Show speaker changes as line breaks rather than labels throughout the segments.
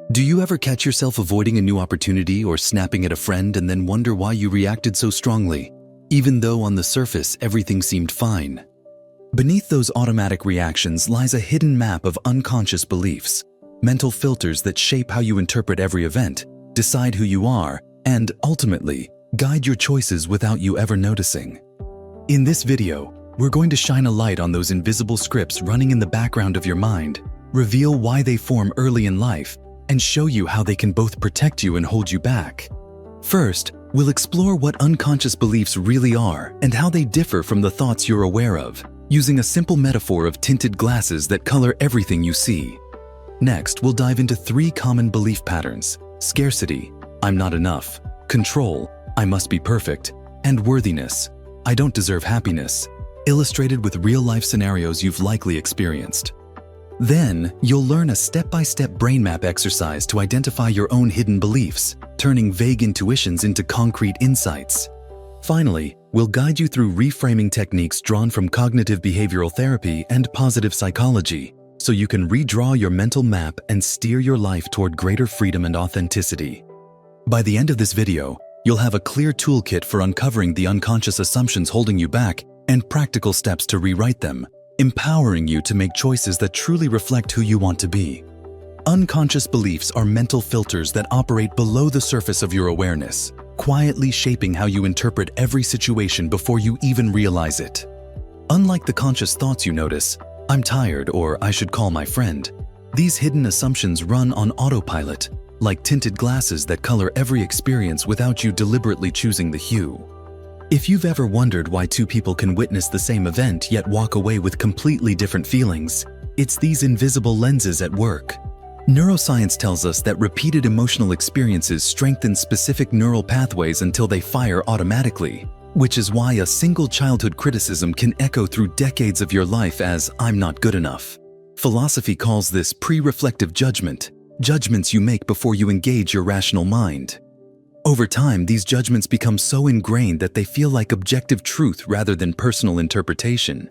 Do you ever catch yourself avoiding a new opportunity or snapping at a friend and then wonder why you reacted so strongly, even though on the surface everything seemed fine? Beneath those automatic reactions lies a hidden map of unconscious beliefs, mental filters that shape how you interpret every event, decide who you are, and ultimately guide your choices without you ever noticing. In this video, we're going to shine a light on those invisible scripts running in the background of your mind, reveal why they form early in life, and show you how they can both protect you and hold you back. First, we'll explore what unconscious beliefs really are and how they differ from the thoughts you're aware of, using a simple metaphor of tinted glasses that color everything you see. Next, we'll dive into 3 common belief patterns: scarcity, I'm not enough; control, I must be perfect; and worthiness, I don't deserve happiness, illustrated with real-life scenarios you've likely experienced. Then, you'll learn a step-by-step brain map exercise to identify your own hidden beliefs, turning vague intuitions into concrete insights. Finally, we'll guide you through reframing techniques drawn from cognitive behavioral therapy and positive psychology, so you can redraw your mental map and steer your life toward greater freedom and authenticity. By the end of this video, you'll have a clear toolkit for uncovering the unconscious assumptions holding you back and practical steps to rewrite them, empowering you to make choices that truly reflect who you want to be. Unconscious beliefs are mental filters that operate below the surface of your awareness, quietly shaping how you interpret every situation before you even realize it. Unlike the conscious thoughts you notice, I'm tired or I should call my friend, these hidden assumptions run on autopilot, like tinted glasses that color every experience without you deliberately choosing the hue. If you've ever wondered why 2 people can witness the same event yet walk away with completely different feelings, it's these invisible lenses at work. Neuroscience tells us that repeated emotional experiences strengthen specific neural pathways until they fire automatically, which is why a single childhood criticism can echo through decades of your life as "I'm not good enough." Philosophy calls this pre-reflective judgment, judgments you make before you engage your rational mind. Over time, these judgments become so ingrained that they feel like objective truth rather than personal interpretation.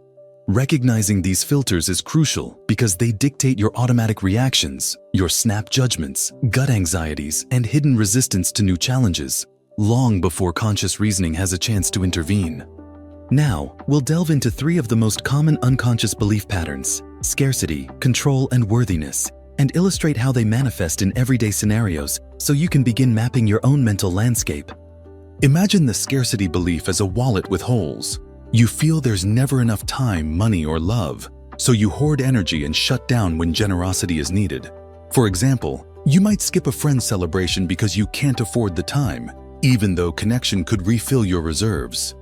Recognizing these filters is crucial because they dictate your automatic reactions, your snap judgments, gut anxieties, and hidden resistance to new challenges, long before conscious reasoning has a chance to intervene. Now, we'll delve into 3 of the most common unconscious belief patterns: scarcity, control, and worthiness, and illustrate how they manifest in everyday scenarios so you can begin mapping your own mental landscape. Imagine the scarcity belief as a wallet with holes. You feel there's never enough time, money, or love, so you hoard energy and shut down when generosity is needed. For example, you might skip a friend's celebration because you can't afford the time, even though connection could refill your reserves.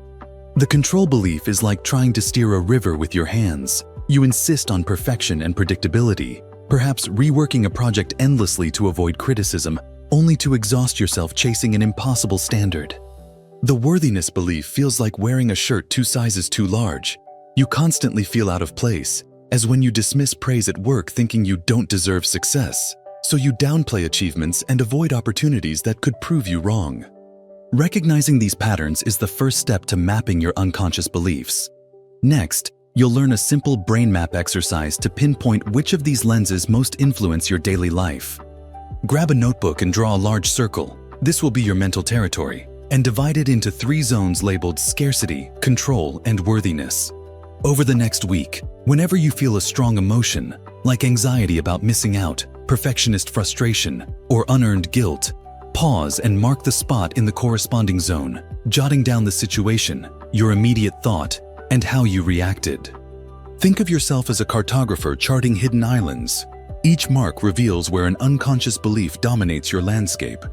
The control belief is like trying to steer a river with your hands. You insist on perfection and predictability, perhaps reworking a project endlessly to avoid criticism, only to exhaust yourself chasing an impossible standard. The worthiness belief feels like wearing a shirt 2 sizes too large. You constantly feel out of place, as when you dismiss praise at work thinking you don't deserve success, so you downplay achievements and avoid opportunities that could prove you wrong. Recognizing these patterns is the first step to mapping your unconscious beliefs. Next, you'll learn a simple brain map exercise to pinpoint which of these lenses most influence your daily life. Grab a notebook and draw a large circle. This will be your mental territory, and divide it into 3 zones labeled scarcity, control, and worthiness. Over the next week, whenever you feel a strong emotion, like anxiety about missing out, perfectionist frustration, or unearned guilt, pause and mark the spot in the corresponding zone, jotting down the situation, your immediate thought, and how you reacted. Think of yourself as a cartographer charting hidden islands. Each mark reveals where an unconscious belief dominates your landscape.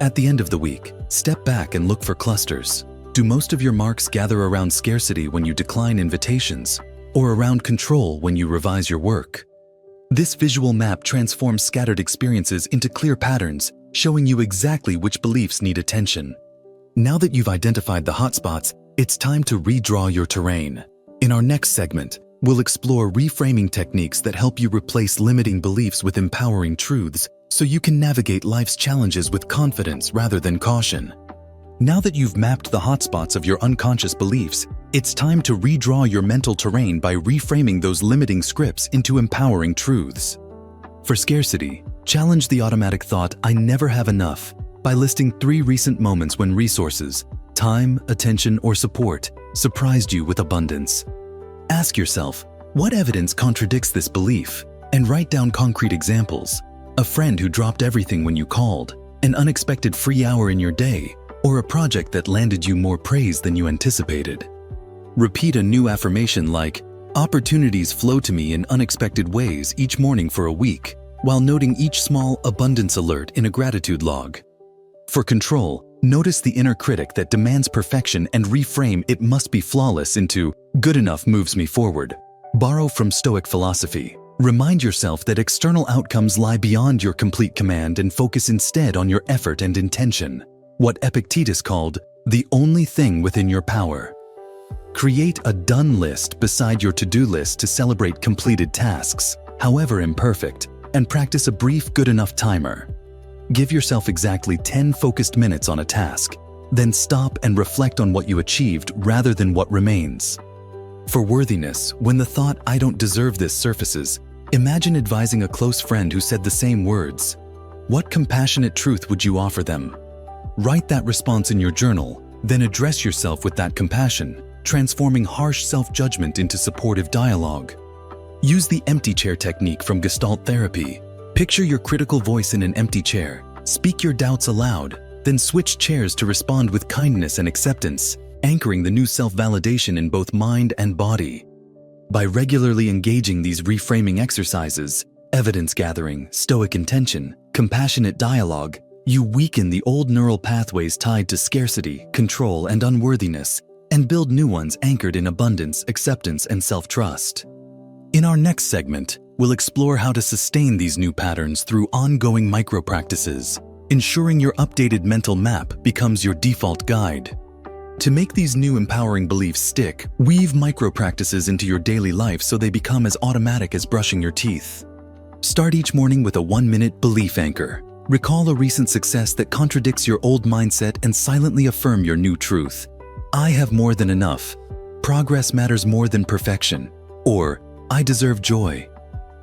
At the end of the week, step back and look for clusters. Do most of your marks gather around scarcity when you decline invitations, or around control when you revise your work? This visual map transforms scattered experiences into clear patterns, showing you exactly which beliefs need attention. Now that you've identified the hotspots, it's time to redraw your terrain. In our next segment, we'll explore reframing techniques that help you replace limiting beliefs with empowering truths, so you can navigate life's challenges with confidence rather than caution. Now that you've mapped the hotspots of your unconscious beliefs, it's time to redraw your mental terrain by reframing those limiting scripts into empowering truths. For scarcity, Challenge the automatic thought, "I never have enough," by listing 3 recent moments when resources, time, attention, or support, surprised you with abundance. Ask yourself, what evidence contradicts this belief? And write down concrete examples. A friend who dropped everything when you called, an unexpected free hour in your day, or a project that landed you more praise than you anticipated. Repeat a new affirmation like, "Opportunities flow to me in unexpected ways" each morning for a week, while noting each small abundance alert in a gratitude log. For control, notice the inner critic that demands perfection and reframe "it must be flawless" into "good enough moves me forward." Borrow from Stoic philosophy. Remind yourself that external outcomes lie beyond your complete command and focus instead on your effort and intention, what Epictetus called the only thing within your power. Create a done list beside your to-do list to celebrate completed tasks, however imperfect, and practice a brief good enough timer. Give yourself exactly 10 focused minutes on a task, then stop and reflect on what you achieved rather than what remains. For worthiness, when the thought "I don't deserve this" surfaces, imagine advising a close friend who said the same words. What compassionate truth would you offer them? Write that response in your journal, then address yourself with that compassion, transforming harsh self-judgment into supportive dialogue. Use the empty chair technique from Gestalt therapy. Picture your critical voice in an empty chair, speak your doubts aloud, then switch chairs to respond with kindness and acceptance, anchoring the new self-validation in both mind and body. By regularly engaging these reframing exercises, evidence gathering, stoic intention, compassionate dialogue, you weaken the old neural pathways tied to scarcity, control, and unworthiness, and build new ones anchored in abundance, acceptance, and self-trust. In our next segment, we'll explore how to sustain these new patterns through ongoing micro-practices, ensuring your updated mental map becomes your default guide. To make these new empowering beliefs stick, weave micro-practices into your daily life so they become as automatic as brushing your teeth. Start each morning with a 1-minute belief anchor. Recall a recent success that contradicts your old mindset and silently affirm your new truth. "I have more than enough." "Progress matters more than perfection." Or, "I deserve joy."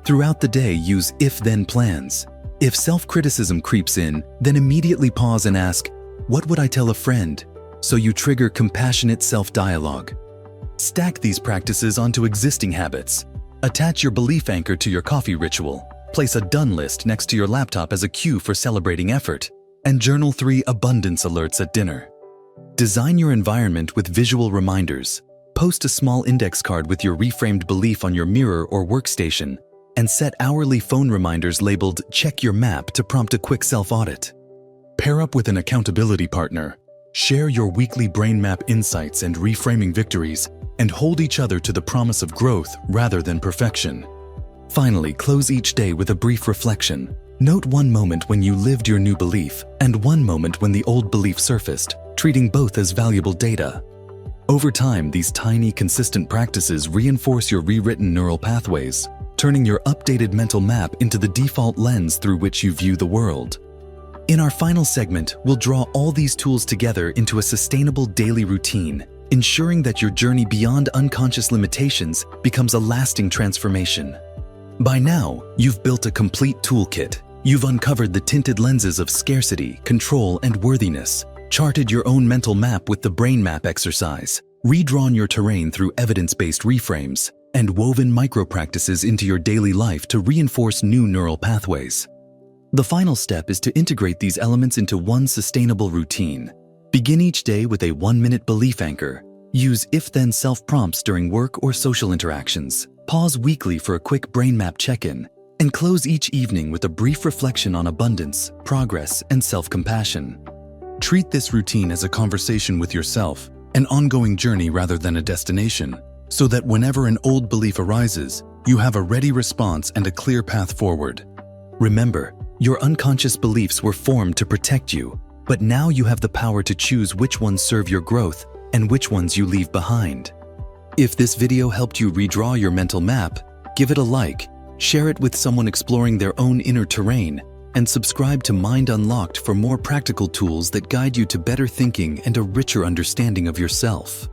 Throughout the day, use if-then plans. If self-criticism creeps in, then immediately pause and ask, "What would I tell a friend?" So you trigger compassionate self-dialogue. Stack these practices onto existing habits. Attach your belief anchor to your coffee ritual. Place a done list next to your laptop as a cue for celebrating effort. And journal 3 abundance alerts at dinner. Design your environment with visual reminders. Post a small index card with your reframed belief on your mirror or workstation, and set hourly phone reminders labeled "Check Your Map" to prompt a quick self-audit. Pair up with an accountability partner. Share your weekly brain map insights and reframing victories, and hold each other to the promise of growth rather than perfection. Finally, close each day with a brief reflection. Note one moment when you lived your new belief and one moment when the old belief surfaced, treating both as valuable data. Over time, these tiny, consistent practices reinforce your rewritten neural pathways, turning your updated mental map into the default lens through which you view the world. In our final segment, we'll draw all these tools together into a sustainable daily routine, ensuring that your journey beyond unconscious limitations becomes a lasting transformation. By now, you've built a complete toolkit. You've uncovered the tinted lenses of scarcity, control, and worthiness, charted your own mental map with the brain map exercise, redrawn your terrain through evidence-based reframes, and woven micro-practices into your daily life to reinforce new neural pathways. The final step is to integrate these elements into one sustainable routine. Begin each day with a 1-minute belief anchor. Use if-then self-prompts during work or social interactions. Pause weekly for a quick brain map check-in, and close each evening with a brief reflection on abundance, progress, and self-compassion. Treat this routine as a conversation with yourself, an ongoing journey rather than a destination, so that whenever an old belief arises, you have a ready response and a clear path forward. Remember, your unconscious beliefs were formed to protect you, but now you have the power to choose which ones serve your growth and which ones you leave behind. If this video helped you redraw your mental map, give it a like, share it with someone exploring their own inner terrain, and subscribe to Mind Unlocked for more practical tools that guide you to better thinking and a richer understanding of yourself.